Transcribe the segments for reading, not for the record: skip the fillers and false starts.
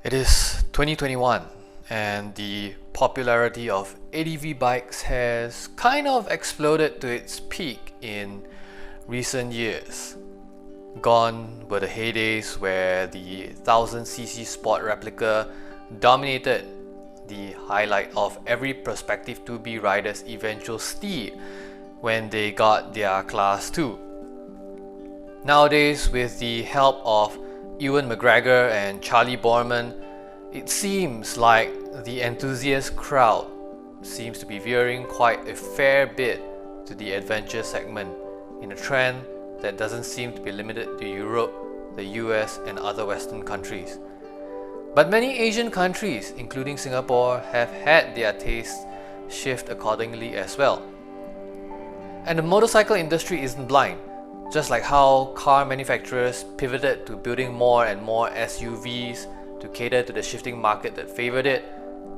It is 2021 and the popularity of ADV bikes has kind of exploded to its peak in recent years. Gone were the heydays where the 1000cc sport replica dominated the highlight of every prospective 2B rider's eventual steed when they got their Class 2. Nowadays, with the help of Ewan McGregor and Charlie Boorman, it seems like the enthusiast crowd seems to be veering quite a fair bit to the adventure segment in a trend that doesn't seem to be limited to Europe, the US and other Western countries. But many Asian countries, including Singapore, have had their tastes shift accordingly as well. And the motorcycle industry isn't blind. Just like how car manufacturers pivoted to building more and more SUVs to cater to the shifting market that favored it,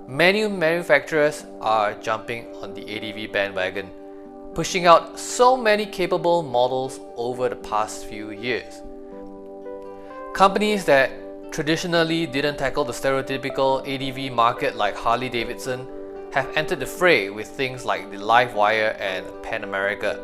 many manufacturers are jumping on the ADV bandwagon, pushing out so many capable models over the past few years. Companies that traditionally didn't tackle the stereotypical ADV market like Harley-Davidson have entered the fray with things like the Livewire and Pan America.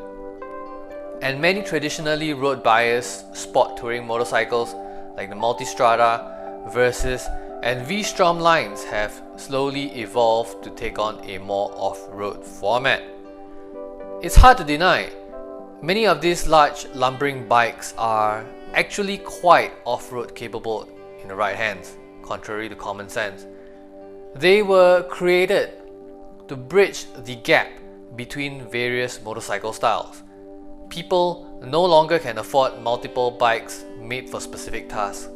And many traditionally road-biased sport touring motorcycles like the Multistrada, Versus and V-Strom lines have slowly evolved to take on a more off-road format. It's hard to deny, many of these large lumbering bikes are actually quite off-road capable in the right hands, contrary to common sense. They were created to bridge the gap between various motorcycle styles. People no longer can afford multiple bikes made for specific tasks.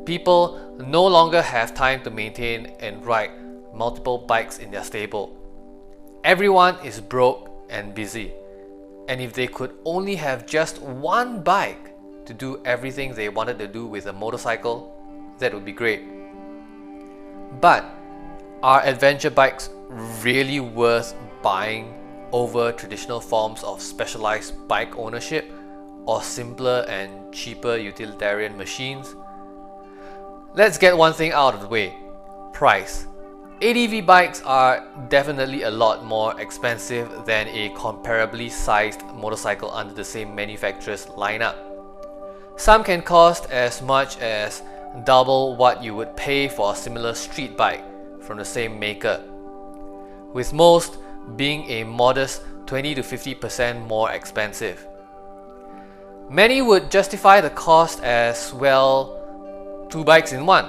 People no longer have time to maintain and ride multiple bikes in their stable. Everyone is broke and busy, and if they could only have just one bike to do everything they wanted to do with a motorcycle, that would be great. But are adventure bikes really worth buying over traditional forms of specialized bike ownership or simpler and cheaper utilitarian machines? Let's get one thing out of the way: price. ADV bikes are definitely a lot more expensive than a comparably sized motorcycle under the same manufacturer's lineup. Some can cost as much as double what you would pay for a similar street bike from the same maker, with most being a modest 20 to 50% more expensive. Many would justify the cost as, well, two bikes in one,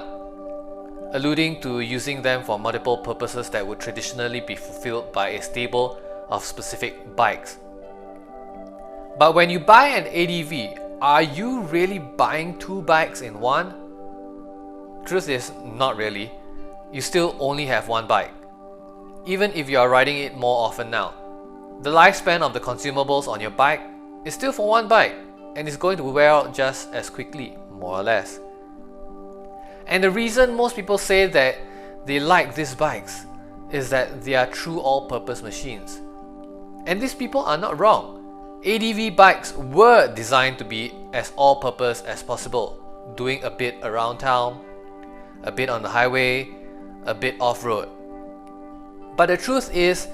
alluding to using them for multiple purposes that would traditionally be fulfilled by a stable of specific bikes. But when you buy an ADV, are you really buying two bikes in one? Truth is, not really. You still only have one bike, even if you are riding it more often now. The lifespan of the consumables on your bike is still for one bike and is going to wear out just as quickly, more or less. And the reason most people say that they like these bikes is that they are true all-purpose machines. And these people are not wrong. ADV bikes were designed to be as all-purpose as possible, doing a bit around town, a bit on the highway, a bit off-road. But the truth is,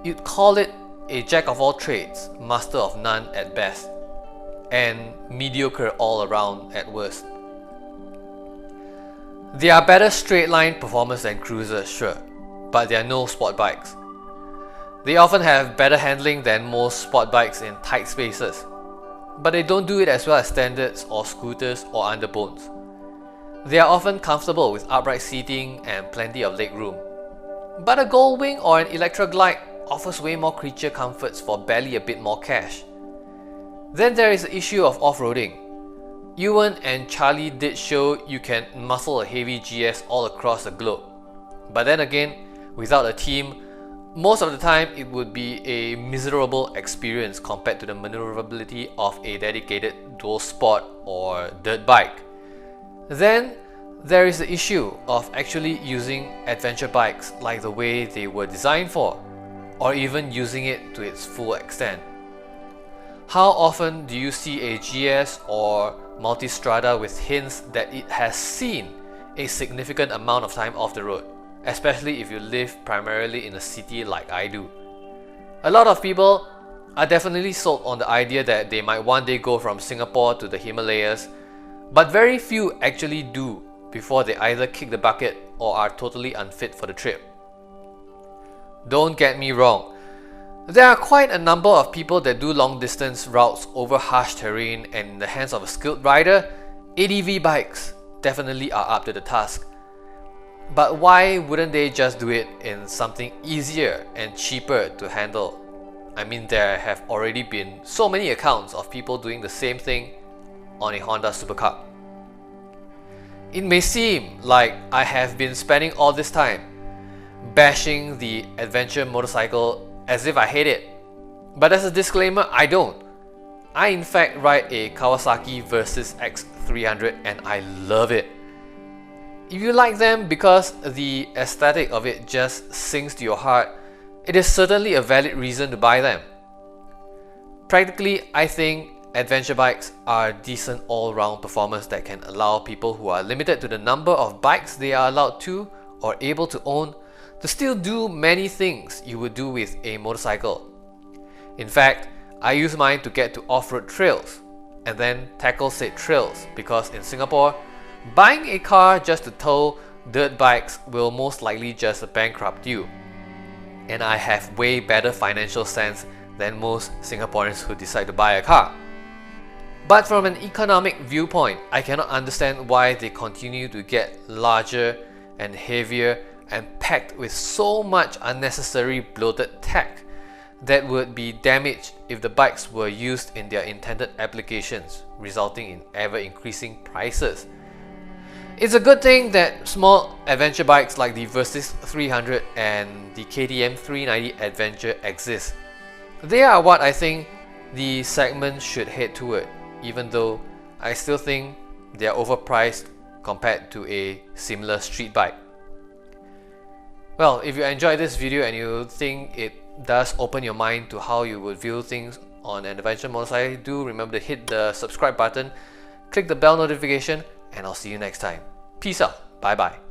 you'd call it a jack of all trades, master of none at best, and mediocre all around at worst. They are better straight line performers than cruisers, sure, but they are no sport bikes. They often have better handling than most sport bikes in tight spaces, but they don't do it as well as standards or scooters or underbones. They are often comfortable with upright seating and plenty of leg room. But a Goldwing or an Electra Glide offers way more creature comforts for barely a bit more cash. Then there is the issue of off-roading. Ewan and Charlie did show you can muscle a heavy GS all across the globe. But then again, without a team, most of the time it would be a miserable experience compared to the maneuverability of a dedicated dual sport or dirt bike. Then there is the issue of actually using adventure bikes like the way they were designed for, or even using it to its full extent. How often do you see a GS or Multistrada with hints that it has seen a significant amount of time off the road, especially if you live primarily in a city like I do. A lot of people are definitely sold on the idea that they might one day go from Singapore to the Himalayas, but very few actually do before they either kick the bucket or are totally unfit for the trip. Don't get me wrong, there are quite a number of people that do long distance routes over harsh terrain, and in the hands of a skilled rider, ADV bikes definitely are up to the task. But why wouldn't they just do it in something easier and cheaper to handle? I mean, there have already been so many accounts of people doing the same thing on a Honda Super Cup. It may seem like I have been spending all this time bashing the adventure motorcycle as if I hate it, but as a disclaimer, I don't. I in fact ride a Kawasaki Versys X300 and I love it. If you like them because the aesthetic of it just sings to your heart, it is certainly a valid reason to buy them. Practically, I think adventure bikes are decent all-round performers that can allow people who are limited to the number of bikes they are allowed to or able to own to still do many things you would do with a motorcycle. In fact, I use mine to get to off-road trails and then tackle said trails because in Singapore, buying a car just to tow dirt bikes will most likely just bankrupt you. And I have way better financial sense than most Singaporeans who decide to buy a car. But from an economic viewpoint, I cannot understand why they continue to get larger and heavier and packed with so much unnecessary bloated tech that would be damaged if the bikes were used in their intended applications, resulting in ever-increasing prices. It's a good thing that small adventure bikes like the Versys 300 and the KTM 390 Adventure exist. They are what I think the segment should head toward, even though I still think they are overpriced compared to a similar street bike. Well, if you enjoyed this video and you think it does open your mind to how you would view things on an adventure motorcycle, do remember to hit the subscribe button, click the bell notification, and I'll see you next time. Peace out. Bye bye.